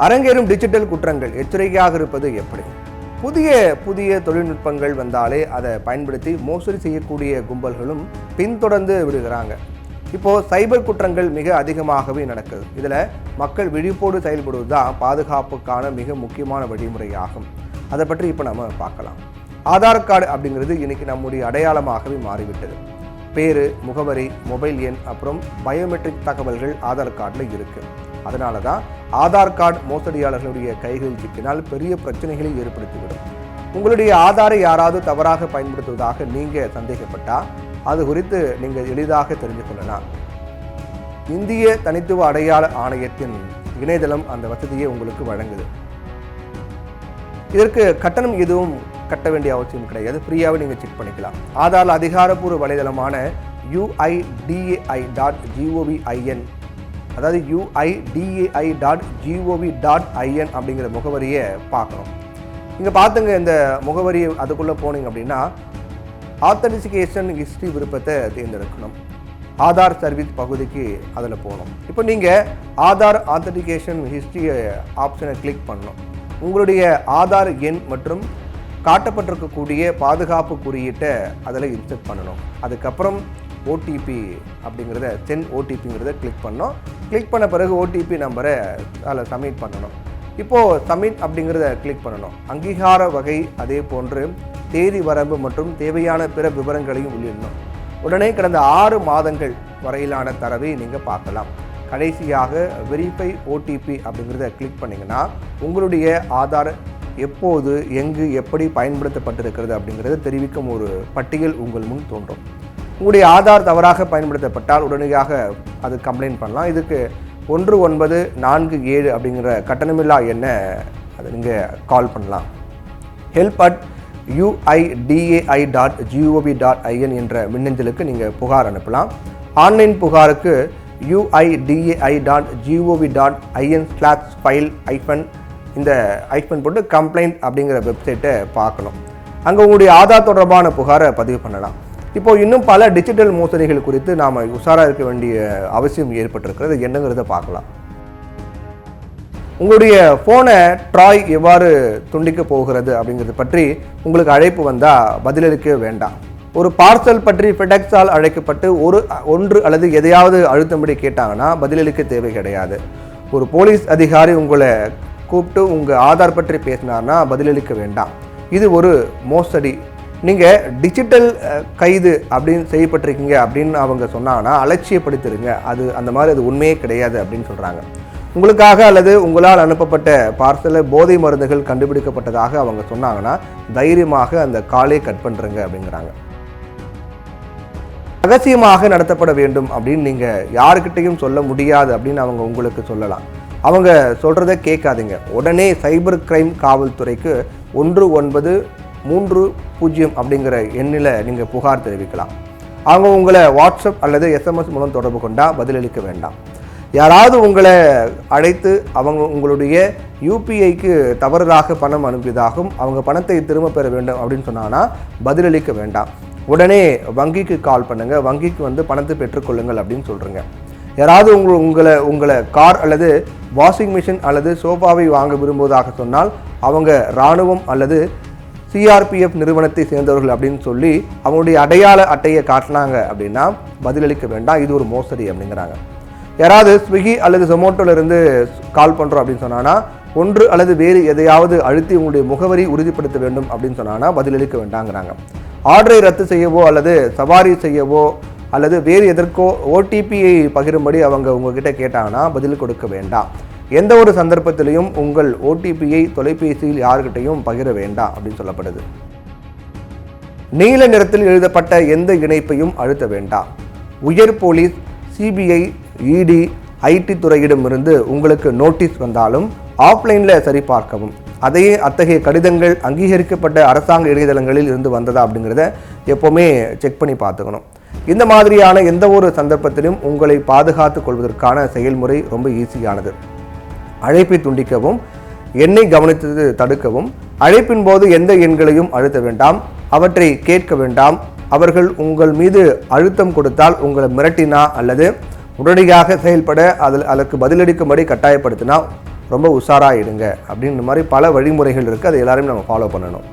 அரங்கேறும் டிஜிட்டல் குற்றங்கள் எச்சரிக்கையாக இருப்பது எப்படி? புதிய புதிய தொழில்நுட்பங்கள் வந்தாலே அதை பயன்படுத்தி மோசடி செய்யக்கூடிய கும்பல்களும் பின்தொடர்ந்து விடுகிறாங்க. இப்போது சைபர் குற்றங்கள் மிக அதிகமாகவே நடக்குது. இதில் மக்கள் விழிப்போடு செயல்படுவது தான் பாதுகாப்புக்கான மிக முக்கியமான வழிமுறையாகும். அதை பற்றி இப்போ நம்ம பார்க்கலாம். ஆதார் கார்டு அப்படிங்கிறது இன்னைக்கு நம்முடைய அடையாளமாகவே மாறிவிட்டது. பேர், முகவரி, மொபைல் எண், அப்புறம் பயோமெட்ரிக் தகவல்கள் ஆதார் கார்டில் இருக்குது. அதனால தான் ஆதார் கார்டு மோசடியாளர்களுடைய கைகளில் சிக்கினால் பெரிய பிரச்சனைகளை ஏற்படுத்திவிடும். உங்களுடைய ஆதாரை யாராவது தவறாக பயன்படுத்துவதாக நீங்கள் சந்தேகப்பட்டால் அது குறித்து நீங்கள் எளிதாக தெரிந்து கொள்ளலாம். இந்திய தனித்துவ அடையாள ஆணையத்தின் இணையதளம் அந்த வசதியை உங்களுக்கு வழங்குது. இதற்கு கட்டணம் எதுவும் கட்ட வேண்டிய அவசியம் கிடையாது. ஃப்ரீயாகவே நீங்கள் செக் பண்ணிக்கலாம். ஆதார் அதிகாரப்பூர்வ வலைதளமான UIDAI.gov.in, அதாவது UIDAI.gov.in அப்படிங்கிற முகவரியை பார்க்கணும். இங்கே பார்த்துங்க, இந்த முகவரி அதுக்குள்ளே போனீங்க அப்படின்னா ஆத்தென்டிகேஷன் ஹிஸ்ட்ரி விருப்பத்தை தேர்ந்தெடுக்கணும். ஆதார் சர்வீஸ் பகுதிக்கு அதில் போகணும். இப்போ நீங்கள் ஆதார் ஆத்தென்டிகேஷன் ஹிஸ்ட்ரி ஆப்ஷனை கிளிக் பண்ணணும். உங்களுடைய ஆதார் எண் மற்றும் காட்டப்பட்டிருக்கக்கூடிய பாதுகாப்பு குறியீட்டை அதில் இன்சர்ட் பண்ணணும். அதுக்கப்புறம் ஓடிபி அப்படிங்கிறத ஓடிபிங்கிறத கிளிக் பண்ணணும். கிளிக் பண்ண பிறகு ஓடிபி நம்பரை அதில் சப்மிட் பண்ணணும். இப்போது சப்மிட் அப்படிங்கிறத கிளிக் பண்ணணும். அங்கீகார வகை, அதே போன்று தேதி வரம்பு மற்றும் தேவையான பிற விவரங்களையும் உள்ளிடணும். உடனே கடந்த 6 மாதங்கள் வரையிலான தரவை நீங்கள் பார்க்கலாம். கடைசியாக வெரிஃபை ஓடிபி அப்படிங்கிறத கிளிக் பண்ணிங்கன்னா உங்களுடைய ஆதார் எப்போது, எங்கு, எப்படி பயன்படுத்தப்பட்டிருக்கிறது அப்படிங்கிறத தெரிவிக்கும் ஒரு பட்டியல் உங்கள் முன் தோன்றும். உங்களுடைய ஆதார் தவறாக பயன்படுத்தப்பட்டால் உடனடியாக அது கம்ப்ளைண்ட் பண்ணலாம். இதுக்கு 1947 அப்படிங்கிற கட்டணமில்லா எண்ணை அதை நீங்கள் கால் பண்ணலாம். help@UIDAI.gov.in என்ற மின்னஞ்சலுக்கு நீங்கள் புகார் அனுப்பலாம். ஆன்லைன் புகாருக்கு UIDAI.gov.in/file- இந்த ஐஃபன் போட்டு கம்ப்ளைண்ட் அப்படிங்கிற வெப்சைட்டை பார்க்கணும். அங்கே உங்களுடைய ஆதார் தொடர்பான புகாரை பதிவு பண்ணலாம். இப்போது இன்னும் பல டிஜிட்டல் மோசடிகள் குறித்து நாம் உஷாராக இருக்க வேண்டிய அவசியம் ஏற்பட்டிருக்கிறது. என்னங்கிறத பார்க்கலாம். உங்களுடைய ஃபோனை ட்ராய் எவ்வாறு துண்டிக்க போகிறது அப்படிங்கிறது பற்றி உங்களுக்கு அழைப்பு வந்தால் பதிலளிக்க வேண்டாம். ஒரு பார்சல் பற்றி ஃபெடெக்ஸால் அழைக்கப்பட்டு ஒன்று அல்லது எதையாவது அழுத்தம்படி கேட்டாங்கன்னா பதிலளிக்க தேவை கிடையாது. ஒரு போலீஸ் அதிகாரி உங்களை கூப்பிட்டு உங்கள் ஆதார் பற்றி பேசினார்னா பதிலளிக்க வேண்டாம். இது ஒரு மோசடி. நீங்கள் டிஜிட்டல் கைது அப்படின்னு செய்யப்பட்டிருக்கீங்க அப்படின்னு அவங்க சொன்னாங்கன்னா அலட்சியப்படுத்திடுங்க. அந்த மாதிரி அது உண்மையே கிடையாது அப்படின்னு சொல்கிறாங்க. உங்களுக்காக அல்லது உங்களால் அனுப்பப்பட்ட பார்சலில் போதை மருந்துகள் கண்டுபிடிக்கப்பட்டதாக அவங்க சொன்னாங்கன்னா தைரியமாக அந்த காலை கட் பண்ணுறங்க அப்படிங்கிறாங்க. ரகசியமாக நடத்தப்பட வேண்டும் அப்படின்னு நீங்கள் யாருக்கிட்டையும் சொல்ல முடியாது அப்படின்னு அவங்க உங்களுக்கு சொல்லலாம். அவங்க சொல்கிறத கேட்காதீங்க. உடனே சைபர் கிரைம் காவல்துறைக்கு 1930 அப்படிங்கிற எண்ணில் நீங்கள் புகார் தெரிவிக்கலாம். அவங்க உங்களை வாட்ஸ்அப் அல்லது SMS மூலம் தொடர்பு கொண்டால் பதிலளிக்க வேண்டாம். யாராவது உங்களை அழைத்து அவங்க உங்களுடைய UPIக்கு தவறுதாக பணம் அனுப்பியதாகவும் அவங்க பணத்தை திரும்ப பெற வேண்டும் அப்படின்னு சொன்னாங்கன்னா பதிலளிக்க வேண்டாம். உடனே வங்கிக்கு கால் பண்ணுங்கள். வங்கிக்கு வந்து பணத்தை பெற்றுக்கொள்ளுங்கள் அப்படின்னு சொல்கிறீங்க. யாராவது உங்களை கார் அல்லது வாஷிங் மிஷின் அல்லது சோஃபாவை வாங்க விரும்புவதாக சொன்னால் அவங்க இராணுவம் அல்லது CRPF நிறுவனத்தை சேர்ந்தவர்கள் அப்படின்னு சொல்லி அவங்களுடைய அடையாள அட்டையை காட்டினாங்க அப்படின்னா பதிலளிக்க வேண்டாம். இது ஒரு மோசடி அப்படிங்கிறாங்க. யாராவது ஸ்விக்கி அல்லது ஜொமேட்டோலேருந்து கால் பண்ணுறோம் அப்படின்னு சொன்னான்னா ஒன்று அல்லது வேறு எதையாவது அழுத்தி உங்களுடைய முகவரி உறுதிப்படுத்த வேண்டும் அப்படின்னு சொன்னான்னா பதிலளிக்க வேண்டாங்கிறாங்க. ஆர்டரை ரத்து செய்யவோ அல்லது சவாரி செய்யவோ அல்லது வேறு எதற்கோ OTPயை பகிரும்படி அவங்க உங்ககிட்ட கேட்டாங்கன்னா பதில் கொடுக்க வேண்டாம். எந்த ஒரு சந்தர்ப்பத்திலையும் உங்கள் OTPயை தொலைபேசியில் யாருக்கிட்டையும் பகிர வேண்டாம் அப்படின்னு சொல்லப்படுது. நீல நிறத்தில் எழுதப்பட்ட எந்த இணைப்பையும் அழுத்த வேண்டாம். உயர் போலீஸ், CBI, ED, IT துறையிடமிருந்து உங்களுக்கு நோட்டீஸ் வந்தாலும் ஆஃப்லைனில் சரிபார்க்கவும். அத்தகைய கடிதங்கள் அங்கீகரிக்கப்பட்ட அரசாங்க இணையதளங்களில் இருந்து வந்ததா அப்படிங்கிறத எப்போவுமே செக் பண்ணி பார்த்துக்கணும். இந்த மாதிரியான எந்த ஒரு சந்தர்ப்பத்திலும் உங்களை பாதுகாத்துக் கொள்வதற்கான செயல்முறை ரொம்ப ஈஸியானது. அழைப்பை துண்டிக்கவும், எண்ணை கவனித்தது தடுக்கவும், அழைப்பின் போது எந்த எண்களையும் அழுத்த வேண்டாம், அவற்றை கேட்க வேண்டாம். அவர்கள் உங்கள் மீது அழுத்தம் கொடுத்தால், உங்களை மிரட்டினா அல்லது உடனடியாக செயல்பட அதற்கு பதிலளிக்கும்படி கட்டாயப்படுத்தினா ரொம்ப உஷாராக இருங்க அப்படின்ற மாதிரி பல வழிமுறைகள் இருக்குது. அதை எல்லாரையும் நம்ம ஃபாலோ பண்ணணும்.